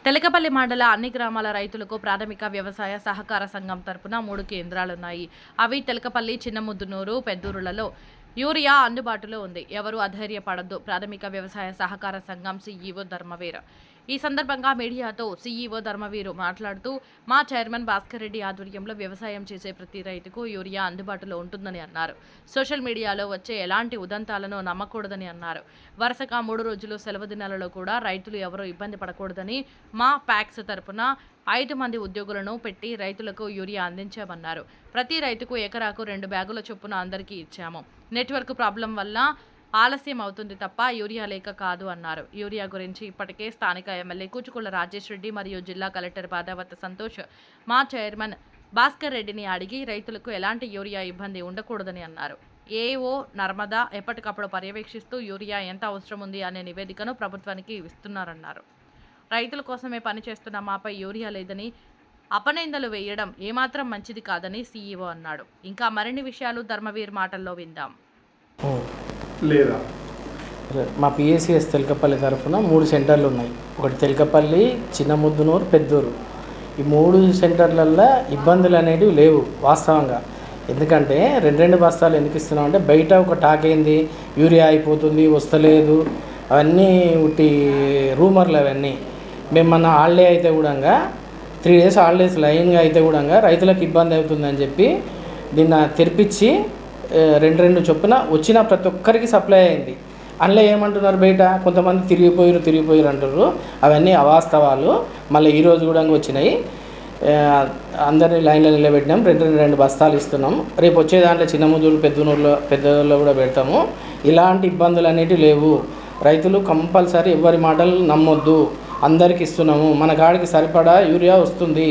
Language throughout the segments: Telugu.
తెలకపల్లి మండల అన్ని గ్రామాల రైతులకు ప్రాథమిక వ్యవసాయ సహకార సంఘం తరపున 3 కేంద్రాలున్నాయి. అవి తెలకపల్లి, చిన్నముద్దునూరు, పెద్దూరులలో యూరియా అందుబాటులో ఉంది. ఎవరు అధైర్యపడొద్దు. ప్రాథమిక వ్యవసాయ సహకార సంఘం సీఈఓ ధర్మవీర్. ఈ సందర్భంగా మీడియాతో సీఈఓ ధర్మవీరు మాట్లాడుతూ, మా చైర్మన్ భాస్కర్ రెడ్డి ఆధ్వర్యంలో వ్యవసాయం చేసే ప్రతి రైతుకు యూరియా అందుబాటులో ఉంటుందని అన్నారు. సోషల్ మీడియాలో వచ్చే ఎలాంటి ఉదంతాలను నమ్మకూడదని అన్నారు. వరుసగా 3 రోజులు సెలవు దినాలలో కూడా రైతులు ఎవరూ ఇబ్బంది పడకూడదని మా ప్యాక్స్ తరపున 5 మంది ఉద్యోగులను పెట్టి రైతులకు యూరియా అందించామన్నారు. ప్రతి రైతుకు ఎకరాకు 2 బ్యాగుల చొప్పున అందరికీ ఇచ్చాము. నెట్వర్క్ ప్రాబ్లం వల్ల ఆలస్యం అవుతుంది తప్ప యూరియా లేక కాదు అన్నారు. యూరియా గురించి ఇప్పటికే స్థానిక ఎమ్మెల్యే కూచుకుళ్ల రాజేష్ రెడ్డి మరియు జిల్లా కలెక్టర్ బాదావత్ సంతోష్ మా చైర్మన్ భాస్కర్ రెడ్డిని అడిగి రైతులకు ఎలాంటి యూరియా ఇబ్బంది ఉండకూడదని అన్నారు. ఏఓ నర్మదా ఎప్పటికప్పుడు పర్యవేక్షిస్తూ యూరియా ఎంత అవసరం ఉంది అనే నివేదికను ప్రభుత్వానికి ఇస్తున్నారన్నారు. రైతుల కోసమే పనిచేస్తున్న మాపై యూరియా లేదని అపనిందలు వేయడం ఏమాత్రం మంచిది కాదని సీఈఓ అన్నాడు. ఇంకా మరిన్ని విషయాలు ధర్మవీర్ మాటల్లో విందాం. లేదా మా పిఎస్సిఎస్ తెలకపల్లి తరఫున 3 సెంటర్లు ఉన్నాయి. ఒకటి తెలకపల్లి, చిన్నముద్దునూరు, పెద్దూరు. ఈ 3 సెంటర్లల్లో ఇబ్బందులు అనేటివి లేవు వాస్తవంగా. ఎందుకంటే 2 బస్తాలు ఎందుకు ఇస్తున్నాం అంటే, బయట ఒక టాక్ అయింది, యూరియా అయిపోతుంది, వస్తలేదు, అవన్నీ ఉట్టి రూమర్లు. అవన్నీ మేము మన హాలిడే అయితే కూడా 3 డేస్ హాలిడేస్ లైన్గా అయితే కూడా రైతులకు ఇబ్బంది అవుతుందని చెప్పి నిన్న తెరిపించి 2 చొప్పున వచ్చిన ప్రతి ఒక్కరికి సప్లై అయింది. అందులో ఏమంటున్నారు, బయట కొంతమంది తిరిగిపోయారు అంటారు. అవన్నీ అవాస్తవాలు. మళ్ళీ ఈరోజు కూడా వచ్చినాయి. అందరినీ లైన్లో నిలబెట్టినాం. 2 బస్తాలు ఇస్తున్నాం. రేపు వచ్చే దాంట్లో చిన్నముదూరు, పెద్దూరులో కూడా పెడతాము. ఇలాంటి ఇబ్బందులు అనేటివి లేవు. రైతులు కంపల్సరీ ఎవరి మాటలు నమ్మొద్దు. అందరికి ఇస్తున్నాము. మన కాడికి సరిపడా యూరియా వస్తుంది.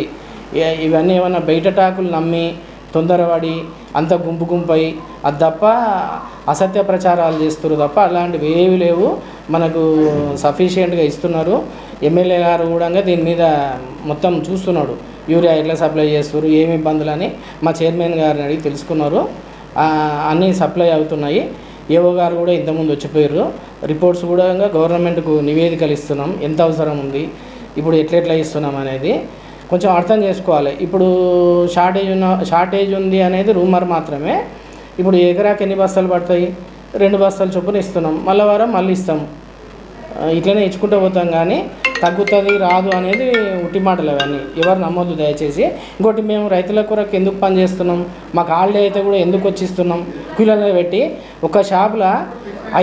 ఇవన్నీ ఏమన్నా బయట టాకులు నమ్మి తొందరపడి అంత గుంపై అది తప్ప అసత్య ప్రచారాలు చేస్తున్నారు తప్ప అలాంటివి ఏవి లేవు. మనకు సఫిషియెంట్గా ఇస్తున్నారు. ఎమ్మెల్యే గారు కూడా దీని మీద మొత్తం చూస్తున్నాడు. యూరియా ఎట్లా సప్లై చేస్తున్నారు, ఏమి ఇబ్బందులు అని మా చైర్మన్ గారిని అడిగి తెలుసుకున్నారు. అన్నీ సప్లై అవుతున్నాయి. ఏవో గారు కూడా ఇంతకుముందు వచ్చిపోయారు. రిపోర్ట్స్ కూడా గవర్నమెంట్కు నివేదికలు ఇస్తున్నాం. ఎంత అవసరం ఉంది, ఇప్పుడు ఎట్లా ఇస్తున్నాం అనేది కొంచెం అర్థం చేసుకోవాలి. ఇప్పుడు షార్టేజ్ ఉంది అనేది రూమర్ మాత్రమే. ఇప్పుడు ఎకరాకి ఎన్ని బస్తాలు పడతాయి? 2 బస్తాలు చొప్పున ఇస్తున్నాం. మళ్ళీ వారం మళ్ళీ ఇస్తాం. ఇట్లనే ఇచ్చుకుంటూ పోతాం. కానీ తగ్గుతుంది రాదు అనేది ఉట్టి మాటలు. అవన్నీ ఎవరు నమ్మొద్దు దయచేసి. ఇంకోటి, మేము రైతుల కొరకు ఎందుకు పని చేస్తున్నాం, మాకు హాలిడే అయితే కూడా ఎందుకు వచ్చిస్తున్నాం, కూలీలను పెట్టి ఒక షాప్లో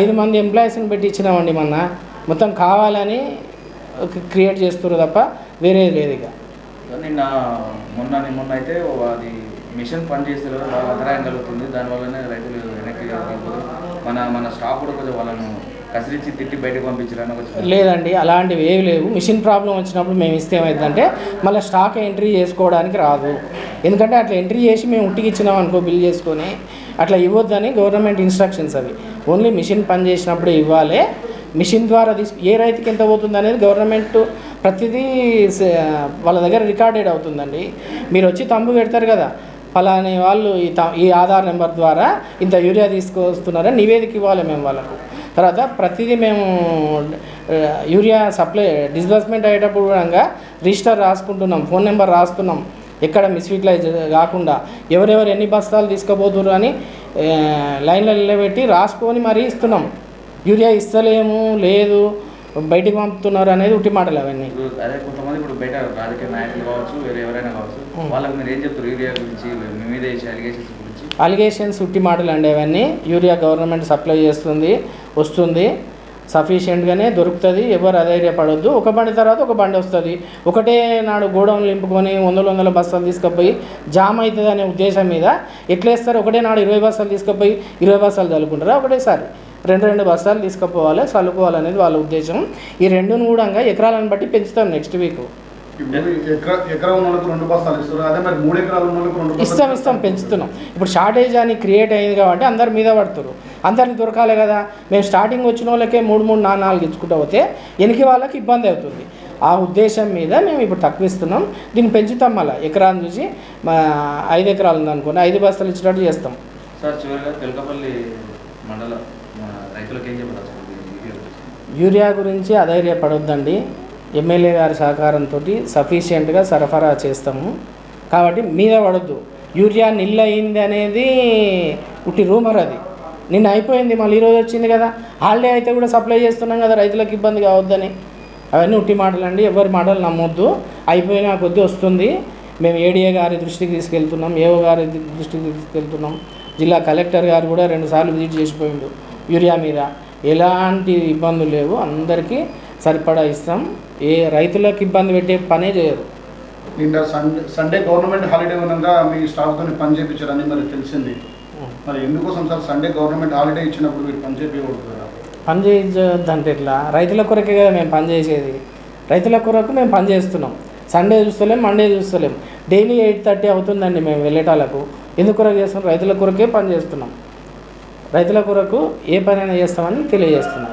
5 మంది ఎంప్లాయీస్ని పెట్టి ఇచ్చినామండి. మొత్తం కావాలని క్రియేట్ చేస్తున్నారు తప్ప వేరేది లేదు. ఇక మొన్న అయితే అది మిషన్ పని చేస్తే వాళ్ళ అంతరాయం కలుగుతుంది. దానివల్లనే రైతులు వెనక్కి మన స్టాఫ్ కూడా కొంచెం వాళ్ళను కసిరించి తిట్టి బయటకు పంపించాలని. లేదండి, అలాంటివి ఏవి లేవు. మిషన్ ప్రాబ్లం వచ్చినప్పుడు మేము ఇస్తే ఏమైందంటే మళ్ళీ స్టాక్ ఎంట్రీ చేసుకోవడానికి రాదు. ఎందుకంటే అట్లా ఎంట్రీ చేసి మేము ఉట్టికి ఇచ్చినాం అనుకో, బిల్ చేసుకొని అట్లా ఇవ్వద్దని గవర్నమెంట్ ఇన్స్ట్రక్షన్స్ అవి. ఓన్లీ మిషన్ పని చేసినప్పుడే ఇవ్వాలి. మిషన్ ద్వారా ఏ రైతుకి ఎంత పోతుంది అనేది గవర్నమెంట్ ప్రతిదీ వాళ్ళ దగ్గర రికార్డెడ్ అవుతుందండి. మీరు వచ్చి తంబు పెడతారు కదా, ఫలాని వాళ్ళు ఈ ఆధార్ నెంబర్ ద్వారా ఇంత యూరియా తీసుకొస్తున్నారని నివేదిక ఇవ్వాలి మేము వాళ్ళకు. తర్వాత ప్రతిదీ మేము యూరియా సప్లై డిస్బర్స్మెంట్ అయ్యేటప్పుడు కూడా రిజిస్టర్ రాసుకుంటున్నాం, ఫోన్ నెంబర్ రాస్తున్నాం. ఎక్కడ మిస్ఫిట్లు కాకుండా ఎవరెవరు ఎన్ని బస్తాలు తీసుకుపోతున్నారు అని లైన్లో నిలబెట్టి రాసుకొని మరీ ఇస్తున్నాం. యూరియా ఇస్తలేము, లేదు బయటికి పంపుతున్నారు అనేది ఉట్టి మాటలు అవన్నీ. అదే కొంతమంది ఇప్పుడు బయట రాజకీయ నాయకులు కావచ్చు, వేరే ఎవరైనా కావచ్చు, వాళ్ళకి మీరు ఏం చెప్తారు యూరియా గురించి, మీ మీద అలిగేషన్స్ గురించి? అలిగేషన్స్ ఉట్టి మాటలు అండి అవన్నీ. యూరియా గవర్నమెంట్ సప్లై వస్తుంది, సఫిషియెంట్గానే దొరుకుతుంది. ఎవరు అధైర్యపడొద్దు. ఒక బండి తర్వాత ఒక బండి వస్తుంది. ఒకటే నాడు గోడౌన్లు నింపుకొని 100 బస్తాలు తీసుకుపోయి జామ్ అవుతుంది అనే ఉద్దేశం మీద ఎట్లేస్తారు? ఒకటే నాడు 20 బస్తాలు తీసుకుపోయి 20 బస్తాలు చల్లుకుంటారా? ఒకటేసారి 2 బస్తాలు తీసుకుపోవాలి, చల్లుకోవాలనేది వాళ్ళ ఉద్దేశం. ఈ 2ను కూడా ఎకరాలను బట్టి పెంచుతాం నెక్స్ట్ వీక్. ఇస్తాం పెంచుతున్నాం. ఇప్పుడు షార్టేజ్ అని క్రియేట్ అయింది కాబట్టి అందరి మీద పడుతున్నారు. అందరిని దొరకాలి కదా. మేము స్టార్టింగ్ వచ్చిన వాళ్ళకే 3, 4 ఇచ్చుకుంటూ పోతే వెనక వాళ్ళకి ఇబ్బంది అవుతుంది. ఆ ఉద్దేశం మీద మేము ఇప్పుడు తక్కువ ఇస్తున్నాం. దీన్ని పెంచుతాం. మళ్ళీ ఎకరాన్ని చూసి 5 ఎకరాలు ఉందనుకోండి 5 బస్తాలు ఇచ్చినట్టు చేస్తాం. సార్ చివరిగా తెలకపల్లి మండల రైతులకు ఏం చెప్పారు? యూరియా గురించి అధైర్యపడొద్దండి. ఎమ్మెల్యే గారి సహకారంతో సఫిషియెంట్గా సరఫరా చేస్తాము. కాబట్టి మీద పడద్దు. యూరియా నిల్ అయింది అనేది ఉట్టి రూమర్, అది నిన్న అయిపోయింది, మళ్ళీ ఈరోజు వచ్చింది కదా. హాలిడే అయితే కూడా సప్లై చేస్తున్నాం కదా, రైతులకు ఇబ్బంది కావద్దని. అవన్నీ ఉట్టి మాటలు అండి, ఎవరి మాటలు నమ్మొద్దు. అయిపోయినా కొద్దీ వస్తుంది. మేము ఏడీఏ గారి దృష్టికి తీసుకెళ్తున్నాం, ఏఓ గారి దృష్టికి తీసుకెళ్తున్నాం. జిల్లా కలెక్టర్ గారు కూడా 2 సార్లు విజిట్ చేసిపోయిండు. యూరియా మీద ఎలాంటి ఇబ్బందులు లేవు, అందరికీ సరిపడా ఇస్తాం. ఏ రైతులకు ఇబ్బంది పెట్టే పనే చేయరు. నిన్న సండే గవర్నమెంట్ హాలిడే ఉండగా మీ స్టాఫ్తో పని చేయించారని మరి తెలిసింది. మరి ఎందుకోసం సార్ సండే గవర్నమెంట్ హాలిడే ఇచ్చినప్పుడు మీరు పని చేయించకూడదు? పని చేయొద్దంటే ఎట్లా? రైతుల కొరకే కదా మేము పని చేసేది. రైతుల కొరకు మేము పని చేస్తున్నాం. సండే చూస్తలేం, మండే చూస్తలేం. డైలీ 8:30 అవుతుందండి మేము వెళ్ళేటాలకు. ఎందుకు కొరకు చేస్తున్నాం? రైతుల కొరకే పని చేస్తున్నాం. రైతుల కొరకు ఏ పనైనా చేస్తామని తెలియజేస్తున్నాం.